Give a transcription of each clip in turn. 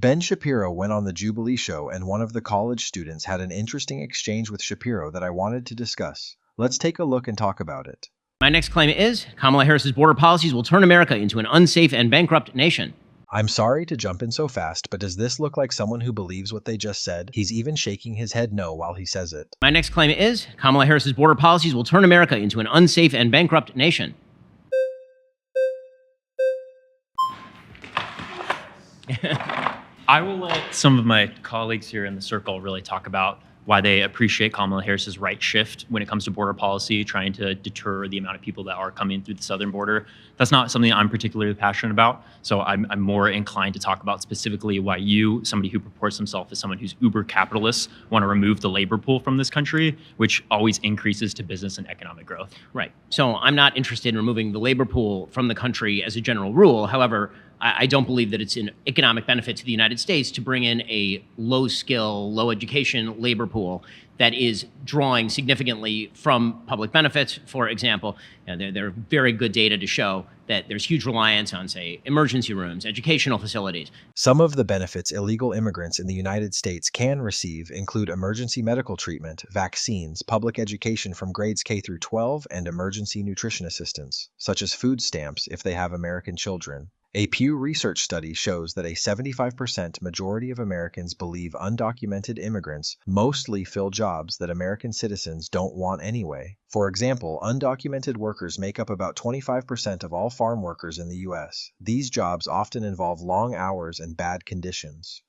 Ben Shapiro went on the Jubilee show, and one of the college students had an interesting exchange with Shapiro that I wanted to discuss. Let's take a look and talk about it. My next claim is Kamala Harris's border policies will turn America into an unsafe and bankrupt nation. I'm sorry to jump in so fast, but does this look like someone who believes what they just said? He's even shaking his head no while he says it. My next claim is Kamala Harris's border policies will turn America into an unsafe and bankrupt nation. I will let some of my colleagues here in the circle really talk about why they appreciate Kamala Harris's right shift when it comes to border policy, trying to deter the amount of people that are coming through the southern border. That's not something I'm particularly passionate about. So I'm more inclined to talk about specifically why you, somebody who purports himself as someone who's uber capitalist, want to remove the labor pool from this country, which always increases to business and economic growth. Right. So I'm not interested in removing the labor pool from the country as a general rule. However, I don't believe that it's an economic benefit to the United States to bring in a low skill, low education labor pool that is drawing significantly from public benefits. For example, there are very good data to show that there's huge reliance on, say, emergency rooms, educational facilities. Some of the benefits illegal immigrants in the United States can receive include emergency medical treatment, vaccines, public education from grades K through 12, and emergency nutrition assistance, such as food stamps if they have American children. A Pew Research study shows that a 75% majority of Americans believe undocumented immigrants mostly fill jobs that American citizens don't want anyway. For example, undocumented workers make up about 25% of all farm workers in the U.S. These jobs often involve long hours and bad conditions.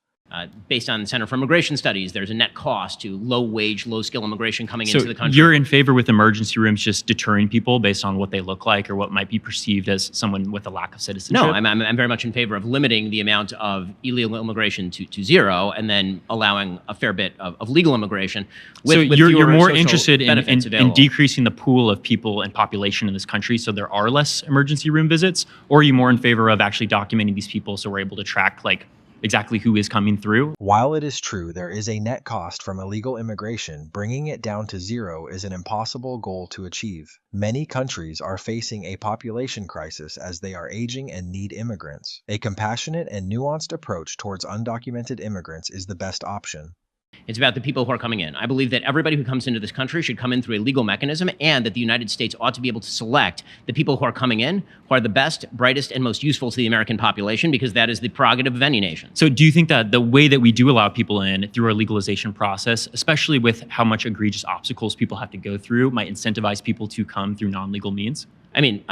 Based on the Center for Immigration Studies, there's a net cost to low-wage, low-skill immigration coming into the country. So you're in favor with emergency rooms just deterring people based on what they look like or what might be perceived as someone with a lack of citizenship? No, I'm very much in favor of limiting the amount of illegal immigration to zero and then allowing a fair bit of legal immigration. So you're more interested in decreasing the pool of people and population in this country so there are less emergency room visits? Or are you more in favor of actually documenting these people so we're able to track exactly who is coming through? While it is true there is a net cost from illegal immigration, bringing it down to zero is an impossible goal to achieve. Many countries are facing a population crisis as they are aging and need immigrants. A compassionate and nuanced approach towards undocumented immigrants is the best option. It's about the people who are coming in. I believe that everybody who comes into this country should come in through a legal mechanism, and that the United States ought to be able to select the people who are coming in, who are the best, brightest, and most useful to the American population, because that is the prerogative of any nation. So do you think that the way that we do allow people in through our legalization process, especially with how much egregious obstacles people have to go through, might incentivize people to come through non-legal means? I mean,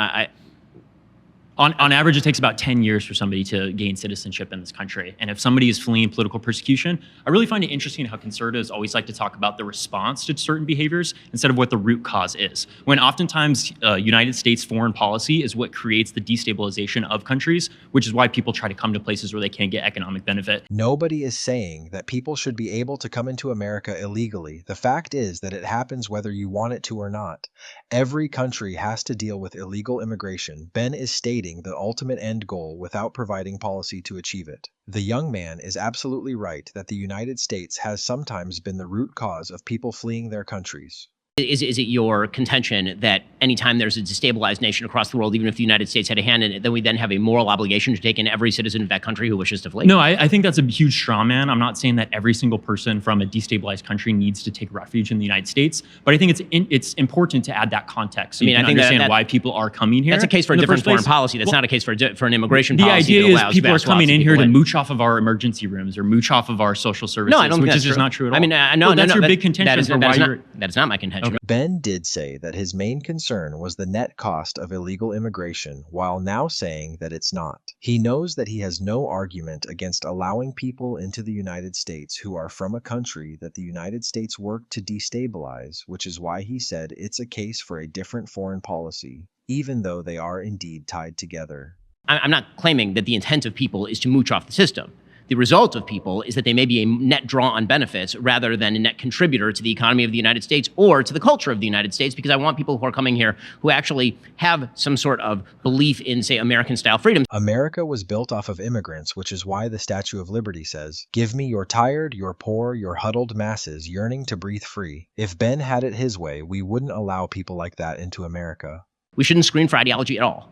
On average, it takes about 10 years for somebody to gain citizenship in this country. And if somebody is fleeing political persecution, I really find it interesting how conservatives always like to talk about the response to certain behaviors instead of what the root cause is. When oftentimes United States foreign policy is what creates the destabilization of countries, which is why people try to come to places where they can't get economic benefit. Nobody is saying that people should be able to come into America illegally. The fact is that it happens whether you want it to or not. Every country has to deal with illegal immigration. Ben is stating the ultimate end goal without providing policy to achieve it. The young man is absolutely right that the United States has sometimes been the root cause of people fleeing their countries. Is it your contention that anytime there's a destabilized nation across the world, even if the United States had a hand in it, then we then have a moral obligation to take in every citizen of that country who wishes to flee? No, I think that's a huge straw man. I'm not saying that every single person from a destabilized country needs to take refuge in the United States, but I think it's important to add that context so you can understand why people are coming here. That's a case for a different foreign policy. That's not a case for an immigration policy. The idea is people are coming in here to mooch off of our emergency rooms or mooch off of our social services, no, I don't think which that's is just true. not true at all. I mean, no, that's your big contention for why you're... That is not my contention. Okay. Ben did say that his main concern was the net cost of illegal immigration, while now saying that it's not. He knows that he has no argument against allowing people into the United States who are from a country that the United States worked to destabilize, which is why he said it's a case for a different foreign policy, even though they are indeed tied together. I'm not claiming that the intent of people is to mooch off the system. The result of people is that they may be a net draw on benefits rather than a net contributor to the economy of the United States or to the culture of the United States, because I want people who are coming here who actually have some sort of belief in, say, American-style freedom. America was built off of immigrants, which is why the Statue of Liberty says, "Give me your tired, your poor, your huddled masses yearning to breathe free." If Ben had it his way, we wouldn't allow people like that into America. We shouldn't screen for ideology at all.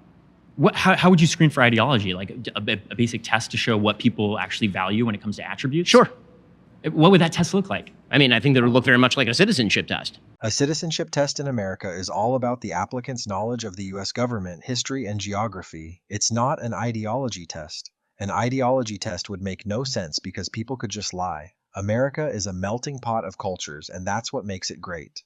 How would you screen for ideology? Like a basic test to show what people actually value when it comes to attributes? Sure. What would that test look like? I mean, I think that would look very much like a citizenship test. A citizenship test in America is all about the applicant's knowledge of the U.S. government, history, and geography. It's not an ideology test. An ideology test would make no sense because people could just lie. America is a melting pot of cultures, and that's what makes it great.